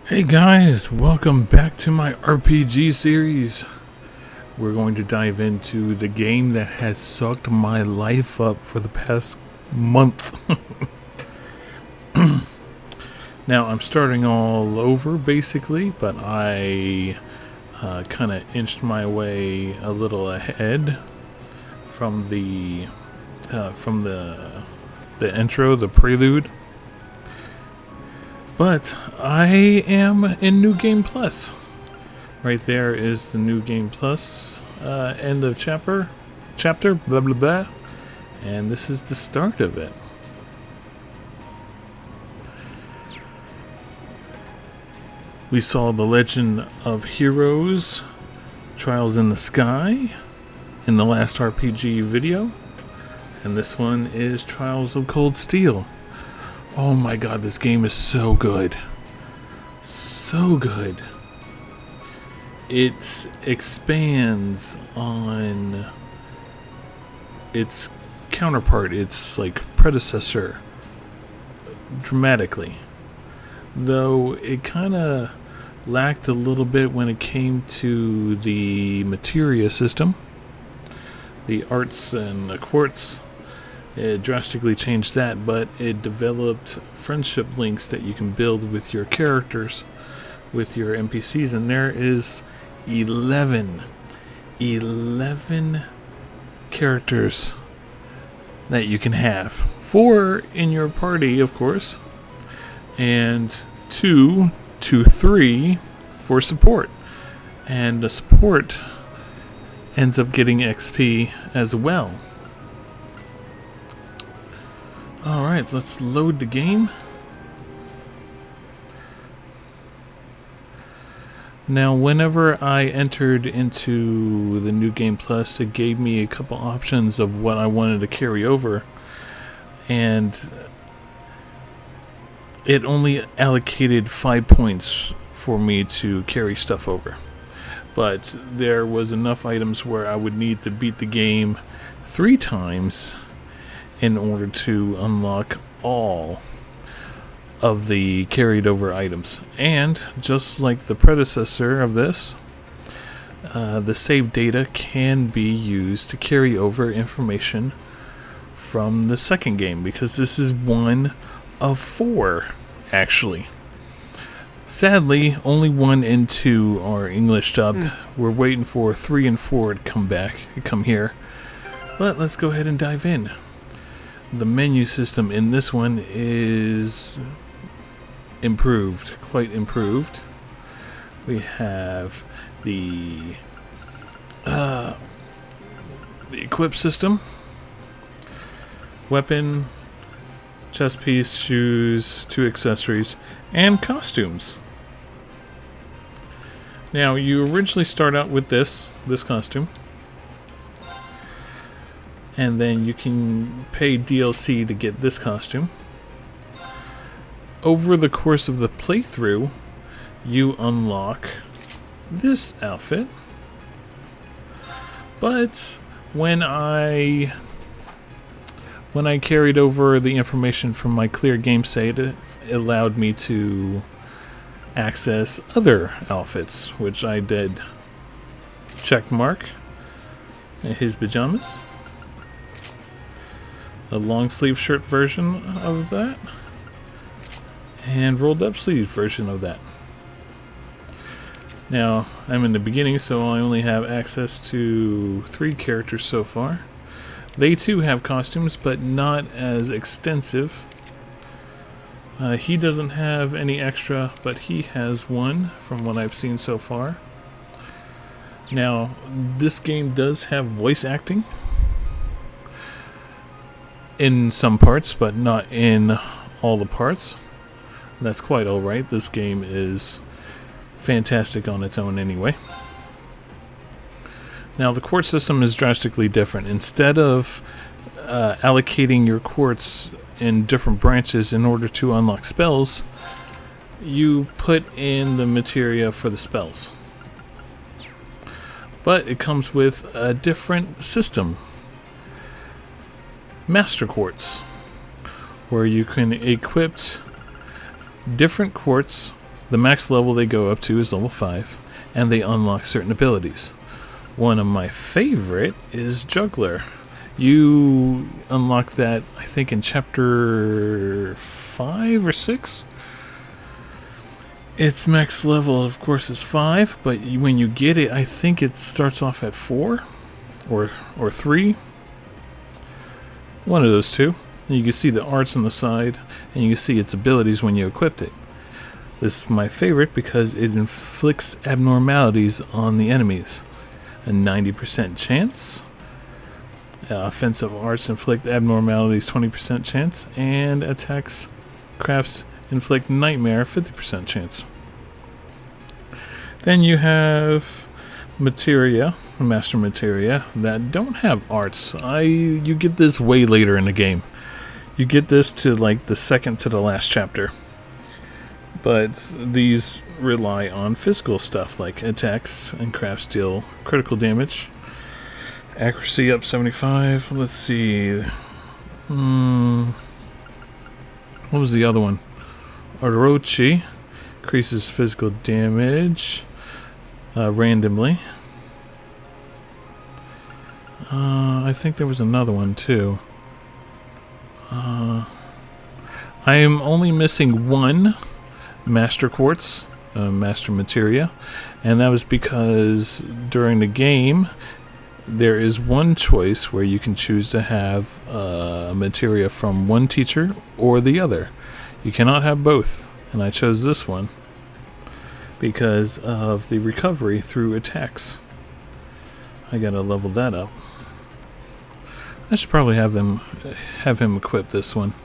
Hey guys, welcome back to my RPG series. We're going to dive into the game that has sucked my life up for the past month. Now, I'm starting all over basically, but I kind of inched my way a little ahead from the intro, the prelude. But I am in New Game Plus. Right there is the New Game Plus end of chapter, blah blah blah. And this is the start of it. We saw the Legend of Heroes, Trials in the Sky, in the last RPG video. And this one is Trials of Cold Steel. Oh my god, this game is so good. So good. It expands on its counterpart, its like predecessor, dramatically. Though it kind of lacked a little bit when it came to the materia system, the arts and the quartz. It drastically changed that, but it developed friendship links that you can build with your characters, with your NPCs, and there is 11 characters that you can have. 4 in your party, of course, and 2 to 3 for support. And the support ends up getting XP as well. Alright, let's load the game. Now, whenever I entered into the New Game Plus, it gave me a couple options of what I wanted to carry over. And it only allocated 5 points for me to carry stuff over. But there was enough items where I would need to beat the game 3 times in order to unlock all of the carried over items. And just like the predecessor of this, the save data can be used to carry over information from the second game, because this is one of 4 actually. Sadly, only 1 and 2 are English dubbed. We're waiting for 3 and 4 to come here. But let's go ahead and dive in. The menu system in this one is improved, quite improved. We have the equip system, weapon, chest piece, shoes, 2 accessories, and costumes. Now, you originally start out with this costume. And then you can pay DLC to get this costume. Over the course of the playthrough, you unlock this outfit. But when I carried over the information from my clear game save, it allowed me to access other outfits, which I did. Check mark. His pajamas. A long sleeve shirt version of that, and rolled up sleeve version of that. Now, I'm in the beginning, so I only have access to 3 characters so far. They too have costumes, but not as extensive. He doesn't have any extra, but he has one from what I've seen so far. Now, this game does have voice acting in some parts, but not in all the parts. That's quite alright. This game is fantastic on its own anyway. Now, the quartz system is drastically different. Instead of allocating your quartz in different branches in order to unlock spells, you put in the materia for the spells. But it comes with a different system. Master Quartz, where you can equip different quartz The max level they go up to is level 5, and they unlock certain abilities. One of my favorite is Juggler. You unlock that, I think, in chapter 5 or 6. Its max level, of course, is 5, but when you get it, I think it starts off at 4 or 3. One of those two. And you can see the arts on the side, and you can see its abilities when you equipped it. This is my favorite because it inflicts abnormalities on the enemies. A 90% chance. Offensive arts inflict abnormalities 20% chance, and attacks crafts inflict nightmare 50% chance. Then you have materia, master materia, that don't have arts. You get this way later in the game. You get this to like the second to the last chapter. But these rely on physical stuff like attacks and crafts deal critical damage. Accuracy up 75. Let's see. What was the other one? Orochi increases physical damage randomly. I think there was another one too. I am only missing one Master Quartz, Master Materia, and that was because during the game there is one choice where you can choose to have materia from one teacher or the other. You cannot have both, and I chose this one because of the recovery through attacks. I gotta level that up. I should probably have him equip this one.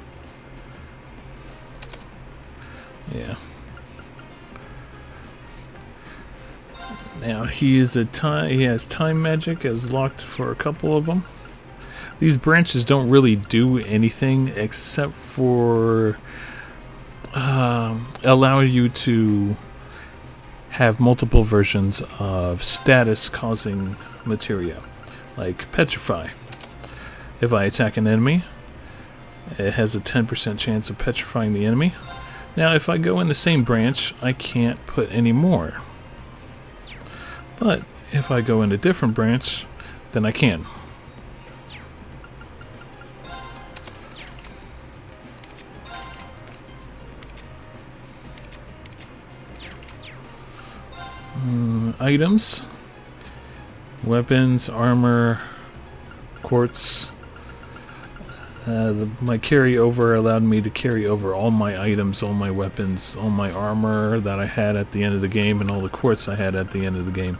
Yeah. Now he has time magic as locked for a couple of them. These branches don't really do anything except for allow you to have multiple versions of status causing materia, like petrify. If I attack an enemy, it has a 10% chance of petrifying the enemy. Now if I go in the same branch, I can't put any more. But if I go in a different branch, then I can. Items, weapons, armor, quartz. My carryover allowed me to carry over all my items, all my weapons, all my armor that I had at the end of the game, and all the quartz I had at the end of the game.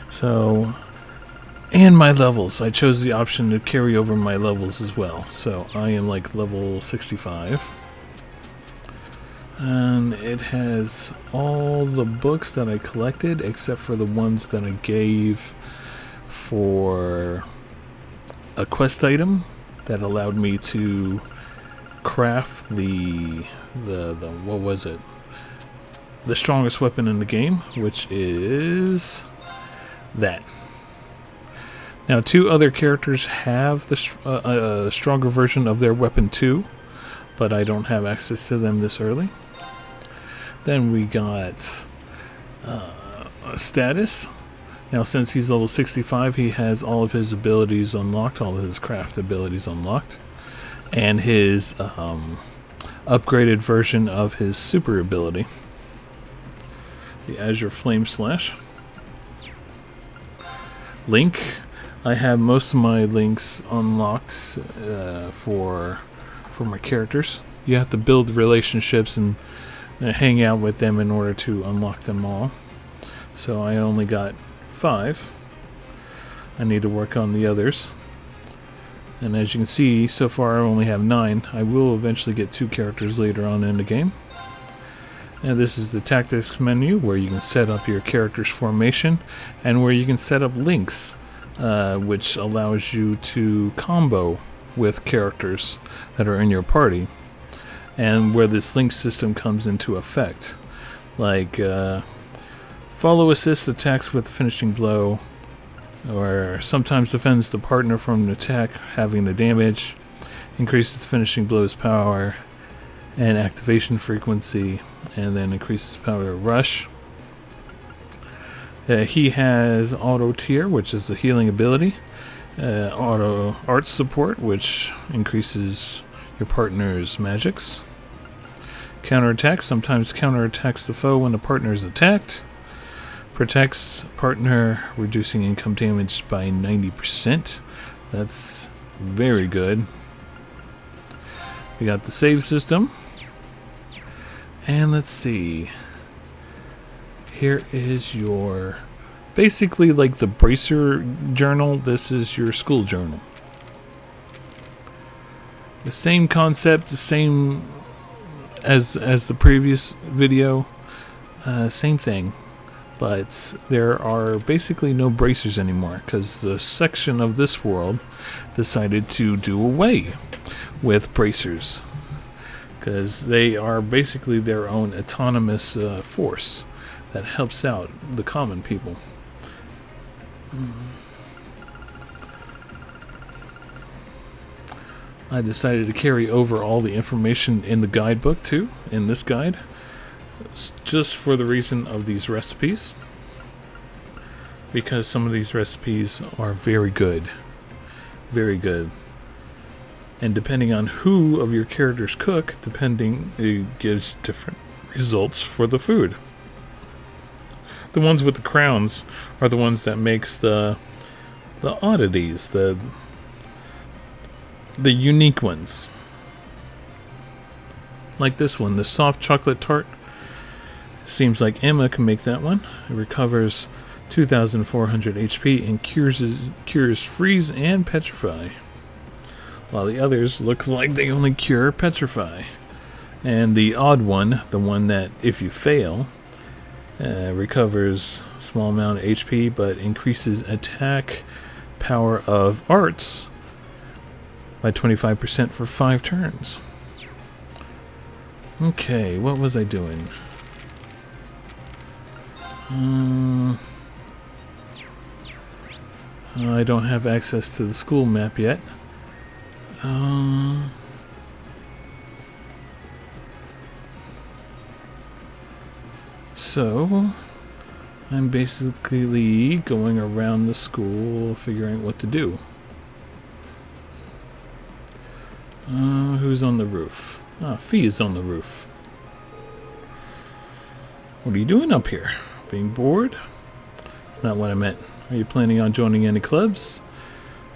So, and my levels. I chose the option to carry over my levels as well. So I am like level 65. And it has all the books that I collected except for the ones that I gave for a quest item that allowed me to craft the what was it? The strongest weapon in the game, which is that. Now, 2 other characters have the stronger version of their weapon too, but I don't have access to them this early. Then we got status. Now, since he's level 65, he has all of his abilities unlocked, all of his craft abilities unlocked, and his upgraded version of his super ability, the Azure Flame Slash. Link. I have most of my links unlocked for my characters. You have to build relationships and hang out with them in order to unlock them all. So I only got 5. I need to work on the others. And as you can see, so far I only have 9. I will eventually get 2 characters later on in the game. And this is the tactics menu where you can set up your character's formation and where you can set up links, which allows you to combo with characters that are in your party, and where this link system comes into effect. Like follow assist attacks with finishing blow, or sometimes defends the partner from an attack having the damage, increases the finishing blow's power, and activation frequency, and then increases power to rush. He has auto tier, which is a healing ability. Auto art support, which increases your partner's magics. Counterattack, sometimes counterattacks the foe when the partner is attacked. Protects partner, reducing income damage by 90%. That's very good. We got the save system. And let's see. Here is your, basically like the bracer journal. This is your school journal. The same concept, the same as the previous video. Same thing. But there are basically no bracers anymore because the section of this world decided to do away with bracers because they are basically their own autonomous force that helps out the common people. I decided to carry over all the information in the guidebook too, in this guide, just for the reason of these recipes, because some of these recipes are very good, and depending on who of your characters cook, it gives different results for the food. The ones with the crowns are the ones that makes the oddities, the unique ones, like this one, the soft chocolate tart. Seems like Emma can make that one. It recovers 2,400 HP and cures freeze and petrify, while the others look like they only cure petrify. And the odd one, the one that if you fail, recovers a small amount of HP but increases attack power of arts by 25% for 5 turns. Okay, what was I doing? I don't have access to the school map yet. So I'm basically going around the school figuring out what to do. Who's on the roof? Fee is on the roof. What are you doing up here? Being bored? That's not what I meant. Are you planning on joining any clubs?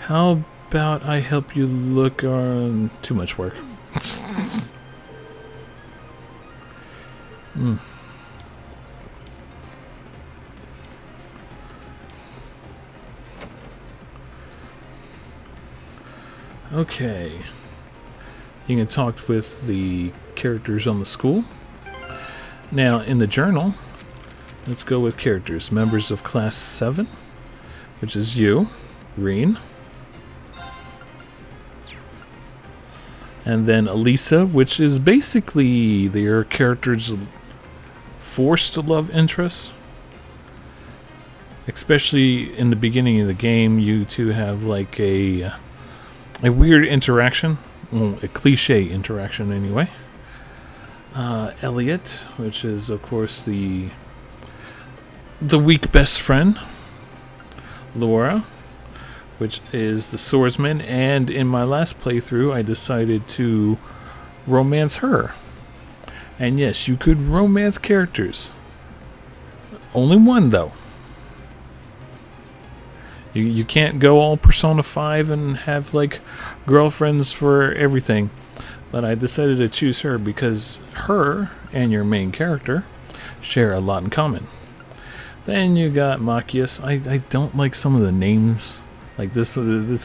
How about I help you look on... Too much work. Okay. You can talk with the characters on the school. Now, in the journal, let's go with characters. Members of Class 7, which is you, Rean. And then Elisa, which is basically their character's forced love interest. Especially in the beginning of the game, you two have like a weird interaction. Well, a cliche interaction anyway. Elliot, which is of course the weak best friend. Laura, which is the swordsman, and in my last playthrough I decided to romance her. And yes, you could romance characters. Only one though. You can't go all Persona 5 and have like girlfriends for everything. But I decided to choose her because her and your main character share a lot in common. Then you got Machias. I don't like some of the names. Like this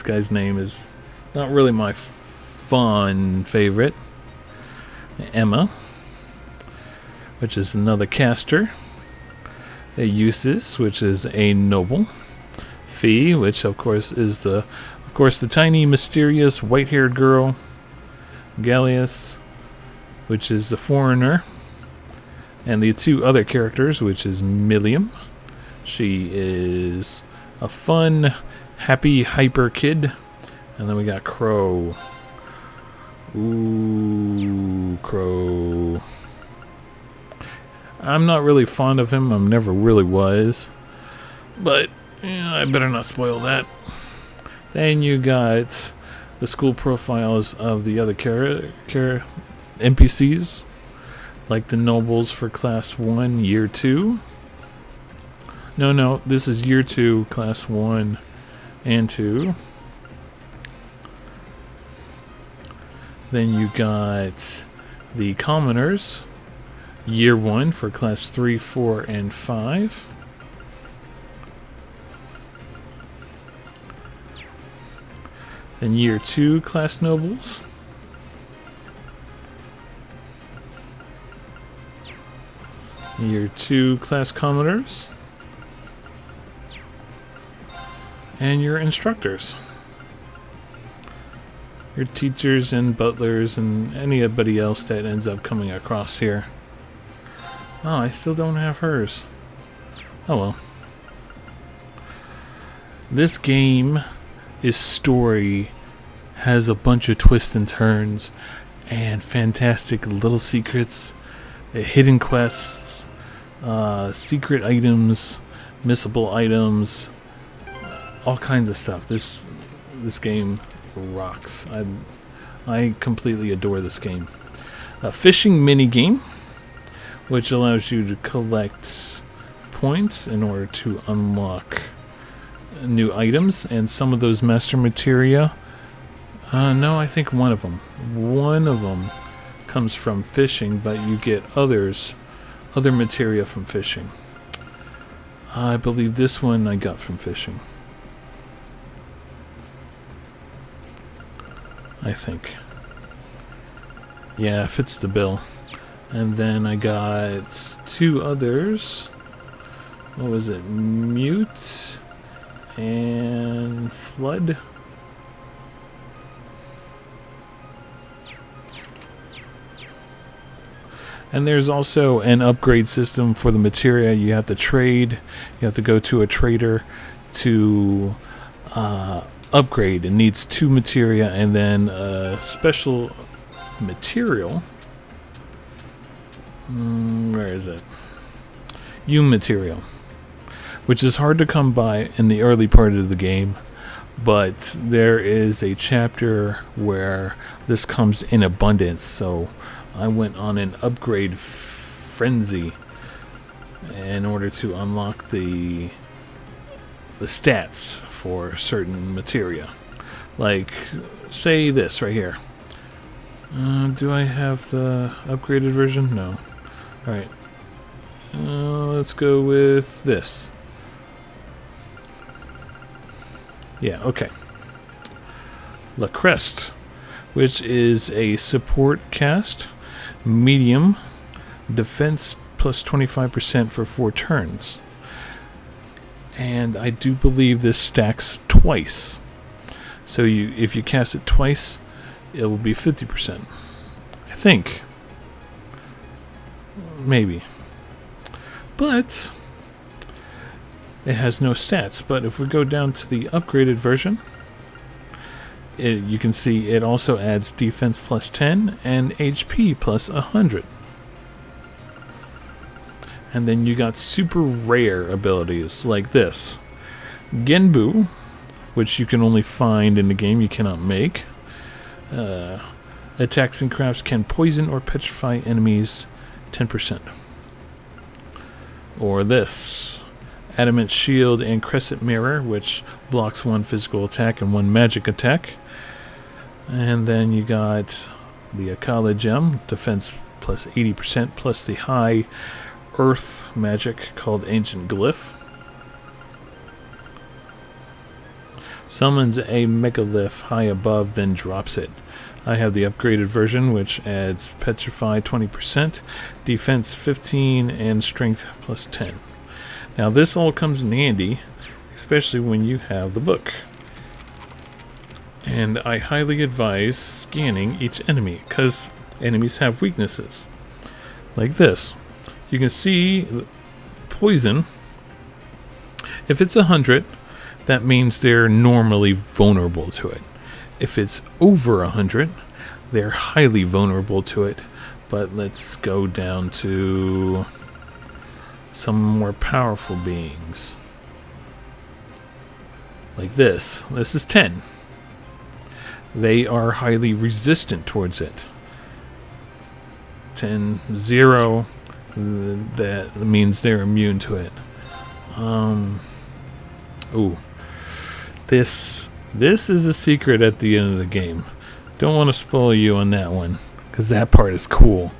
guy's name is not really my fun favorite. Emma, which is another caster. Eustace, which is a noble. Fee, which of course is the tiny mysterious white-haired girl. Gallius, which is the foreigner. And the two other characters, which is Milliam. She is a fun, happy, hyper kid. And then we got Crow. Ooh, Necro. I'm not really fond of him. I never really was. But yeah, I better not spoil that. Then you got the school profiles of the other NPCs, like the nobles for class 1, year 2. No, this is year 2, class 1 and 2. Then you got the commoners, year 1 for class 3, 4, and 5. Then year 2 class nobles. Year 2 class commoners. And your instructors. Your teachers and butlers and anybody else that ends up coming across here. Oh, I still don't have hers. Oh well. This game is story, has a bunch of twists and turns, and fantastic little secrets, hidden quests, secret items, missable items, all kinds of stuff. This game rocks. I completely adore this game. A fishing mini game, which allows you to collect points in order to unlock new items, and some of those master materia. No, I think one of them comes from fishing, but you get other materia from fishing. I believe this one I got from fishing. I think. Yeah, fits the bill. And then I got 2 others. What was it? Mute and Flood. And there's also an upgrade system for the materia. You have to trade. You have to go to a trader to upgrade. It needs 2 materia and then a special material. Where is it? Material, which is hard to come by in the early part of the game, but there is a chapter where this comes in abundance, so I went on an upgrade frenzy in order to unlock the stats for certain materia. Like, say this right here. Do I have the upgraded version? No. Alright. Let's go with this. Yeah, okay. La Crest, which is a support cast, medium, defense plus 25% for 4 turns. And I do believe this stacks twice. So if you cast it twice, it will be 50%. I think. Maybe. But it has no stats. But if we go down to the upgraded version, you can see it also adds defense plus 10 and HP plus 100. And then you got super rare abilities like this. Genbu, which you can only find in the game, you cannot make. Attacks and crafts can poison or petrify enemies 10%. Or this. Adamant Shield and Crescent Mirror, which blocks 1 physical attack and 1 magic attack. And then you got the Akala Gem, defense plus 80%, plus the high earth magic called Ancient Glyph. Summons a megalith high above, then drops it. I have the upgraded version, which adds Petrify 20%, defense 15, and strength plus 10. Now this all comes in handy, especially when you have the book. And I highly advise scanning each enemy, because enemies have weaknesses. Like this. You can see poison. If it's 100, that means they're normally vulnerable to it. If it's over 100, they're highly vulnerable to it, But let's go down to some more powerful beings. Like this. This is 10. They are highly resistant towards it. 10, 0. That means they're immune to it. Ooh. This is a secret at the end of the game. Don't want to spoil you on that one, because that part is cool.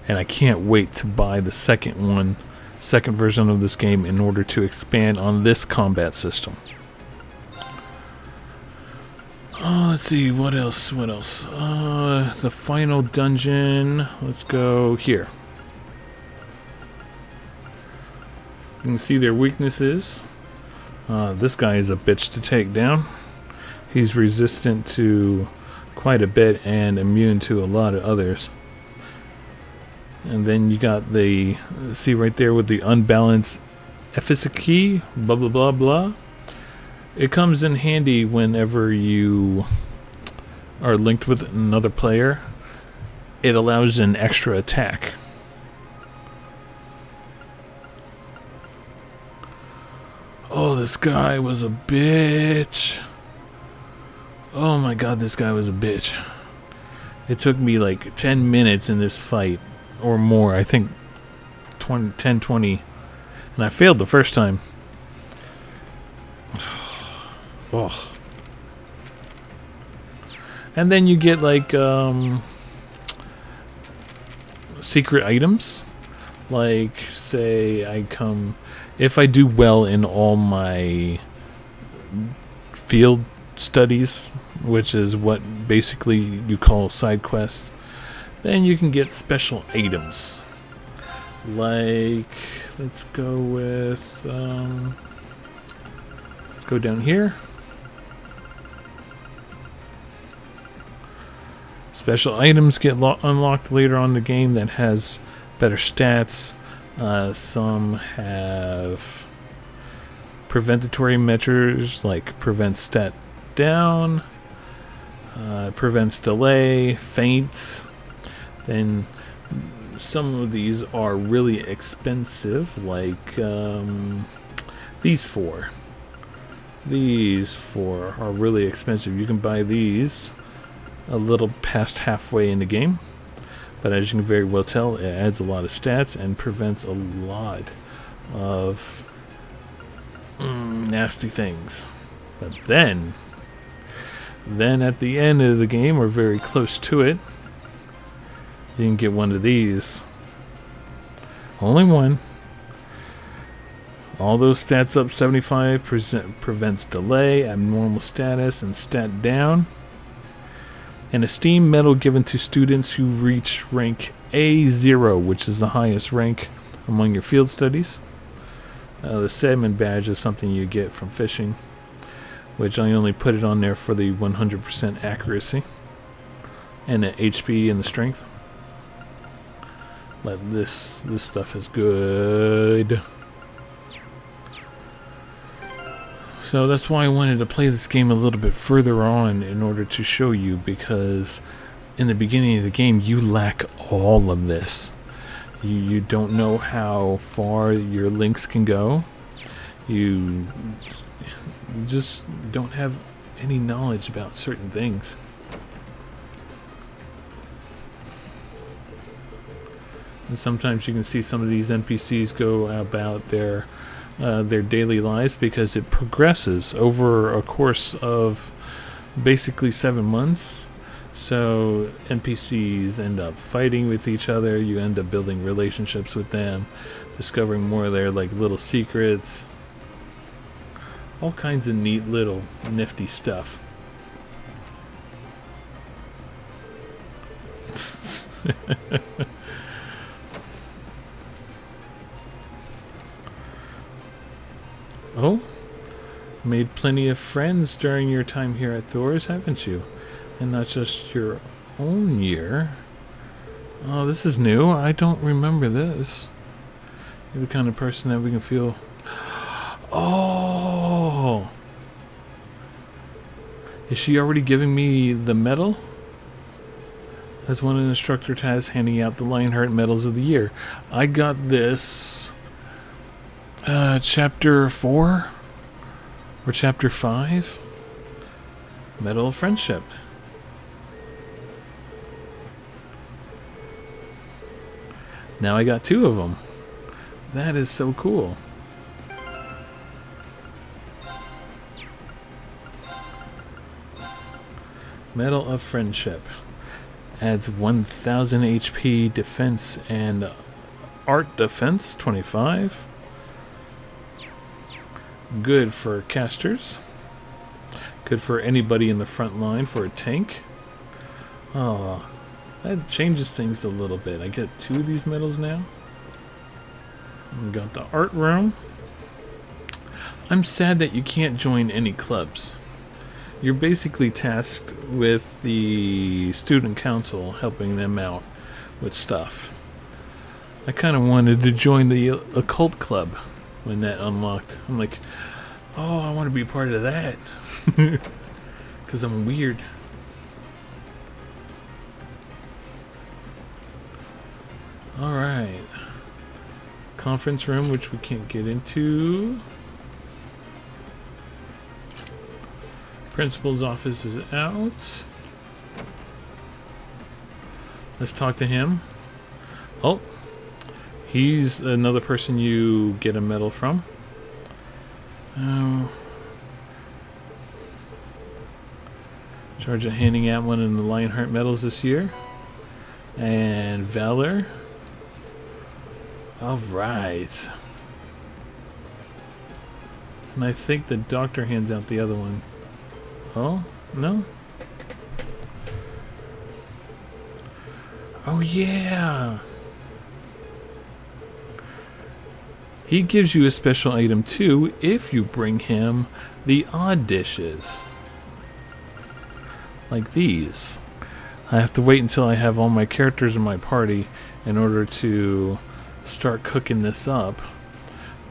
And I can't wait to buy the second version of this game in order to expand on this combat system. Oh, let's see, what else? The final dungeon. Let's go here. You can see their weaknesses. This guy is a bitch to take down. He's resistant to quite a bit and immune to a lot of others. And then you got the, see right there with the unbalanced efficacy, blah blah blah blah. It comes in handy whenever you are linked with another player. It allows an extra attack. Oh, this guy was a bitch. Oh my god, this guy was a bitch. It took me like 10 minutes in this fight, or more. I think 10, 20. And I failed the first time. Oh. And then you get like secret items. Like, say if I do well in all my field studies, which is what basically you call side quests, then you can get special items. Like, let's go with let's go down here. Special items get unlocked later on in the game that has better stats. Some have preventatory measures, like prevent stat down, prevents delay, feint. Then some of these are really expensive, like these four. These four are really expensive. You can buy these a little past halfway in the game, but as you can very well tell, it adds a lot of stats and prevents a lot of nasty things. But then at the end of the game, or very close to it, you can get one of these. Only one. All those stats up 75%, prevents delay, abnormal status, and stat down. An esteemed medal given to students who reach rank A0, which is the highest rank among your field studies. The salmon badge is something you get from fishing, which I only put it on there for the 100% accuracy and the HP and the strength. But this stuff is good. So that's why I wanted to play this game a little bit further on in order to show you, because in the beginning of the game you lack all of this. You don't know how far your links can go. You just don't have any knowledge about certain things. And sometimes you can see some of these NPCs go about their daily lives, because it progresses over a course of basically 7 months. So NPCs end up fighting with each other. You end up building relationships with them, discovering more of their like little secrets, all kinds of neat little nifty stuff. Oh, made plenty of friends during your time here at Thors, haven't you? And not just your own year. Oh, this is new. I don't remember this. You're the kind of person that we can feel... Oh! Is she already giving me the medal? As one instructor task handing out the Lionheart Medals of the Year. I got this chapter 4 or chapter 5. Medal of Friendship. Now I got 2 of them. That is so cool. Medal of Friendship. Adds 1000 HP defense and art defense 25. Good for casters. Good for anybody in the front line for a tank. Oh, that changes things a little bit. I get 2 of these medals now. We got the art room. I'm sad that you can't join any clubs. You're basically tasked with the student council helping them out with stuff. I kind of wanted to join the occult club when that unlocked. I'm like, oh, I want to be part of that. Because I'm weird. Alright. Conference room, which we can't get into. Principal's office is out. Let's talk to him. Oh, he's another person you get a medal from. Charge of handing out one of the Lionheart medals this year. And Valor. Alright. And I think the doctor hands out the other one. Oh, no? Oh, yeah! He gives you a special item, too, if you bring him the odd dishes. Like these. I have to wait until I have all my characters in my party in order to start cooking this up.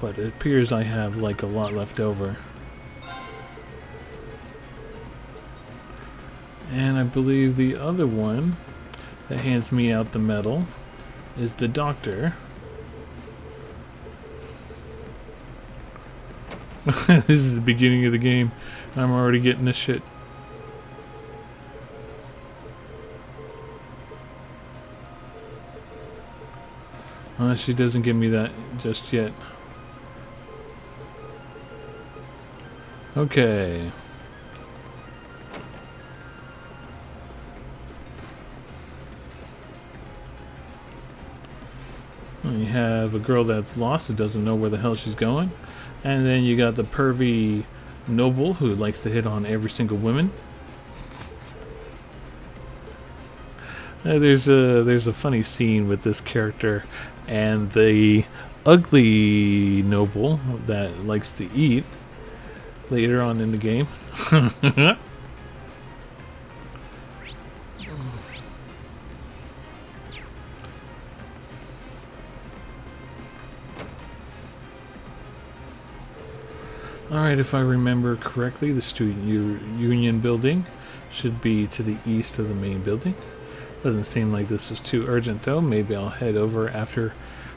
But it appears I have, like, a lot left over. And I believe the other one that hands me out the medal is the doctor. This is the beginning of the game. I'm already getting this shit. She doesn't give me that just yet. Okay. You have a girl that's lost who doesn't know where the hell she's going. And then you got the pervy noble who likes to hit on every single woman. There's a funny scene with this character and the ugly noble that likes to eat later on in the game. Alright, if I remember correctly, the student union building should be to the east of the main building. Doesn't seem like this is too urgent though. Maybe I'll head over after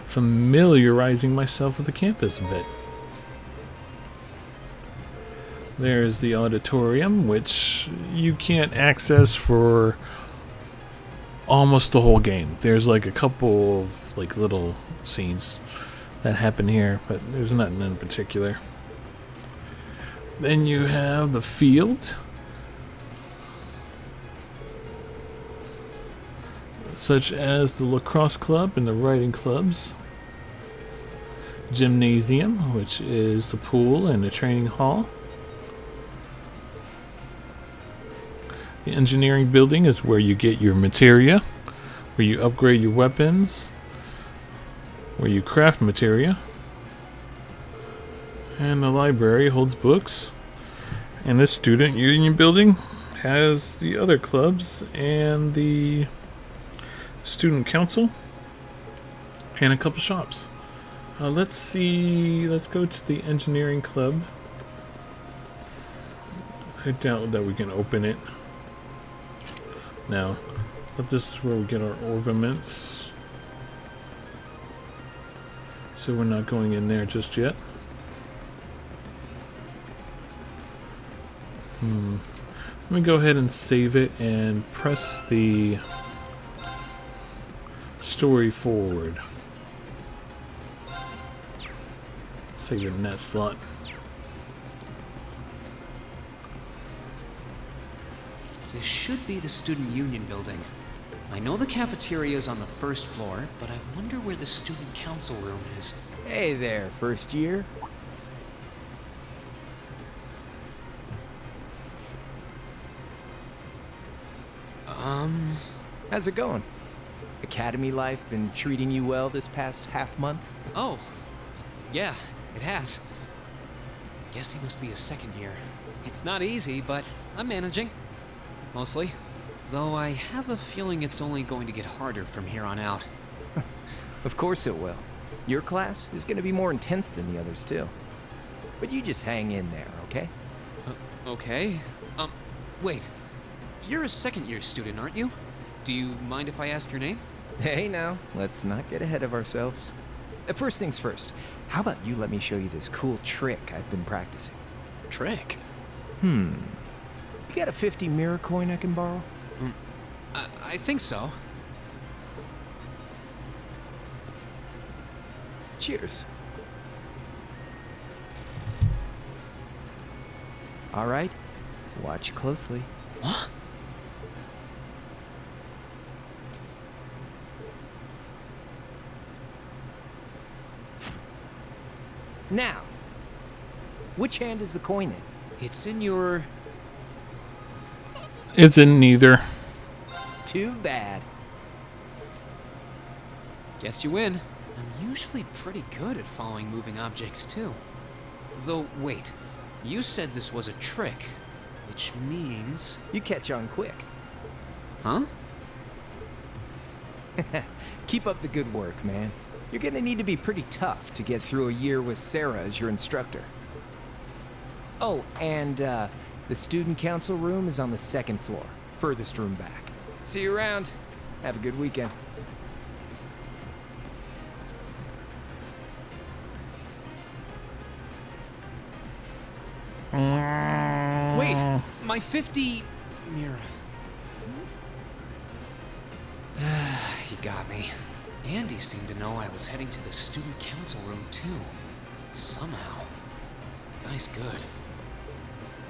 familiarizing myself with the campus a bit. There's the auditorium, which you can't access for almost the whole game. There's like a couple of like little scenes that happen here, but there's nothing in particular. Then you have the field. Such as the lacrosse club and the riding clubs. Gymnasium, which is the pool and the training hall. The engineering building is where you get your materia, where you upgrade your weapons, where you craft materia. And the library holds books. And this student union building has the other clubs and the student council and a couple shops. Let's see. Let's go to the engineering club. I doubt that we can open it. No. But this is where we get our ornaments. So we're not going in there just yet. Let me go ahead and save it and press the story forward. Save it in that slot. This should be the Student Union building. I know the cafeteria is on the first floor, but I wonder where the Student Council room is. Hey there, first year. How's it going? Academy life been treating you well this past half month? Oh, yeah, it has. Guess he must be a second year. It's not easy, but I'm managing. Mostly. Though I have a feeling it's only going to get harder from here on out. Of course it will. Your class is gonna be more intense than the others too. But you just hang in there, okay? Okay. Wait. You're a second year student, aren't you? Do you mind if I ask your name? Hey now, let's not get ahead of ourselves. First things first, how about you let me show you this cool trick I've been practicing? Trick? You got a 50 mirror coin I can borrow? I think so. Cheers. All right, watch closely. What? Now, which hand is the coin in? It's in your... It's in neither. Too bad. Guess you win. I'm usually pretty good at following moving objects, too. Though, wait. You said this was a trick, which means... You catch on quick. Huh? Keep up the good work, man. You're gonna need to be pretty tough to get through a year with Sarah as your instructor. Oh, and the student council room is on the second floor, furthest room back. See you around. Have a good weekend. Wait, my 50 mirror. You got me. Andy seemed to know I was heading to the student council room too. Somehow. Guy's good.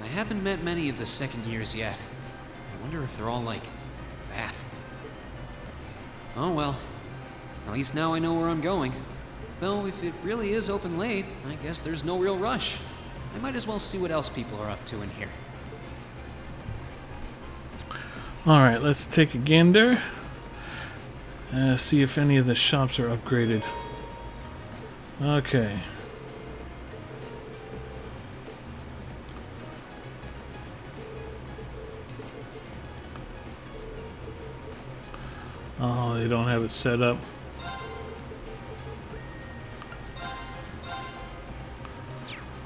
I haven't met many of the second years yet. I wonder if they're all like that. Oh well. At least now I know where I'm going. Though if it really is open late, I guess there's no real rush. I might as well see what else people are up to in here. Alright, let's take a gander. See if any of the shops are upgraded. Okay. Oh, they don't have it set up.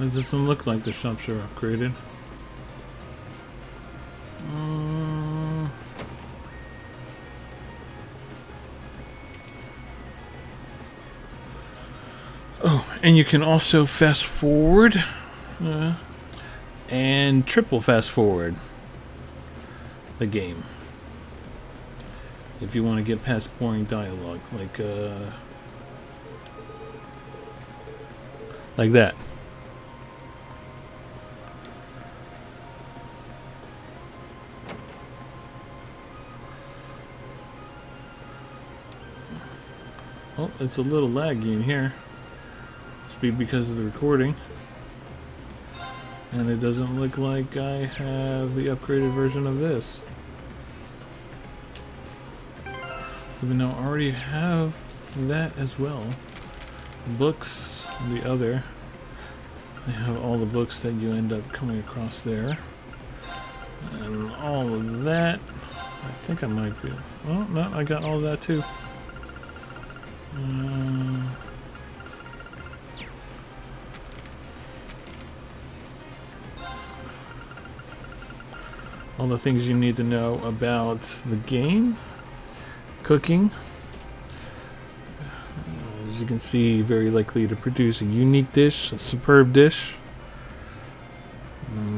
It doesn't look like the shops are upgraded. Oh, and you can also fast forward and triple fast forward the game if you want to get past boring dialogue, like that. Oh, it's a little laggy in here. Must be because of the recording. And it doesn't look like I have the upgraded version of this. Even though I already have that as well. Books, the other. I have all the books that you end up coming across there. And all of that. I think I might be... Oh, no, I got all of that too. All the things you need to know about the game. Cooking. As you can see, very likely to produce a unique dish, a superb dish,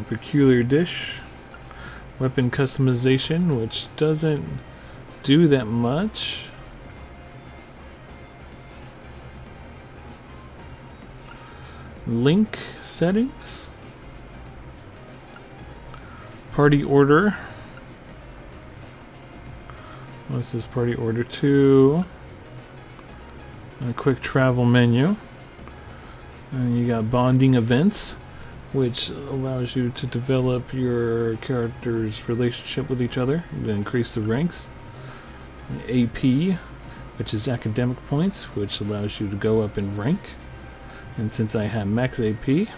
peculiar dish. Weapon customization, which doesn't do that much. Link settings. Party order. What's this? Party order 2. A quick travel menu. And you got bonding events, which allows you to develop your character's relationship with each other and increase the ranks. AP, which is academic points, which allows you to go up in rank. And since I have max AP,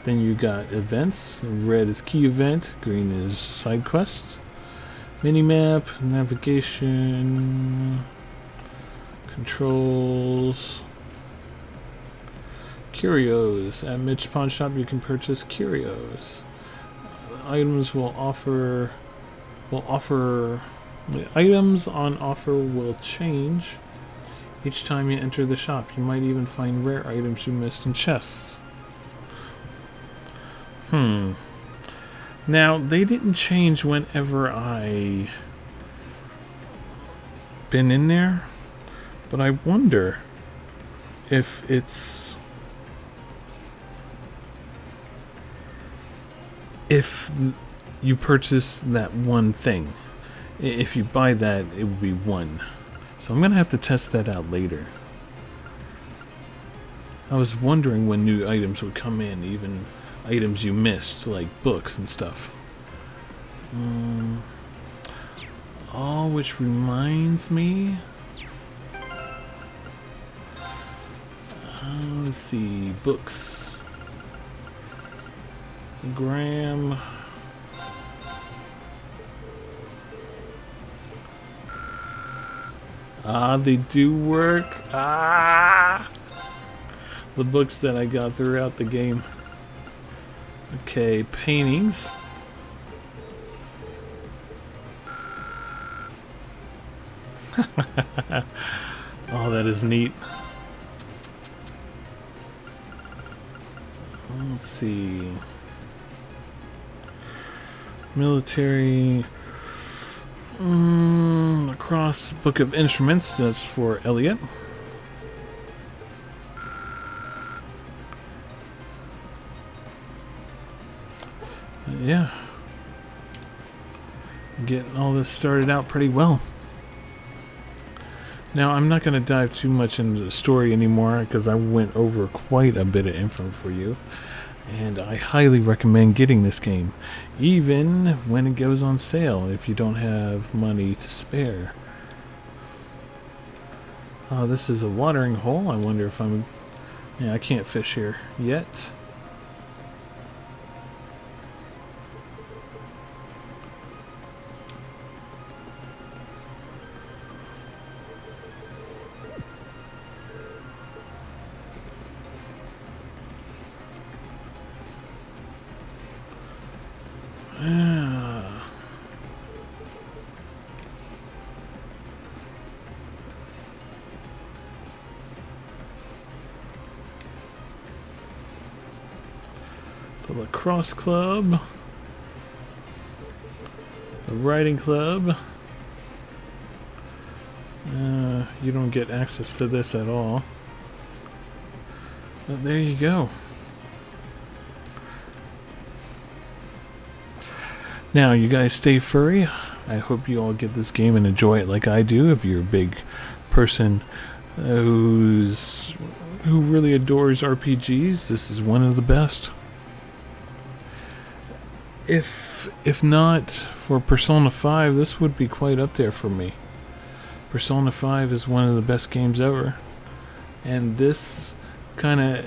then you got events. Red is key event, green is side quests. Minimap, navigation, controls, curios. At Mitch Pawn Shop you can purchase curios. Items will offer the items on offer will change each time you enter the shop. You might even find rare items you missed in chests. Now, they didn't change whenever I been in there, but I wonder if it's... if you purchase that one thing. If you buy that, it would be 1. So I'm going to have to test that out later. I was wondering when new items would come in, even items you missed, like books and stuff. Oh, which reminds me... let's see, books. Graham... they do work. The books that I got throughout the game. Okay, paintings. Oh, that is neat. Let's see. Military... across Book of Instruments, that's for Elliot. Yeah. Getting all this started out pretty well. Now, I'm not going to dive too much into the story anymore because I went over quite a bit of info for you. And I highly recommend getting this game, even when it goes on sale, if you don't have money to spare. Oh, this is a watering hole. I wonder if I'm... yeah, I can't fish here yet. The lacrosse club, the riding club. You don't get access to this at all, but there you go. Now, you guys stay furry. I hope you all get this game and enjoy it like I do. If you're a big person who really adores RPGs, this is one of the best. If not for Persona 5, this would be quite up there for me. Persona 5 is one of the best games ever, and this kind of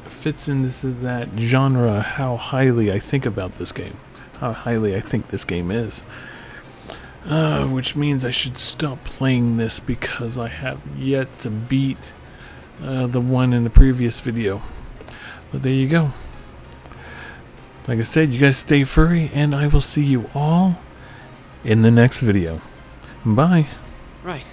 fits into that genre, how highly I think about this game, how highly I think this game is. Which means I should stop playing this because I have yet to beat the one in the previous video. But there you go. Like I said, you guys stay furry, and I will see you all in the next video. Bye. Right.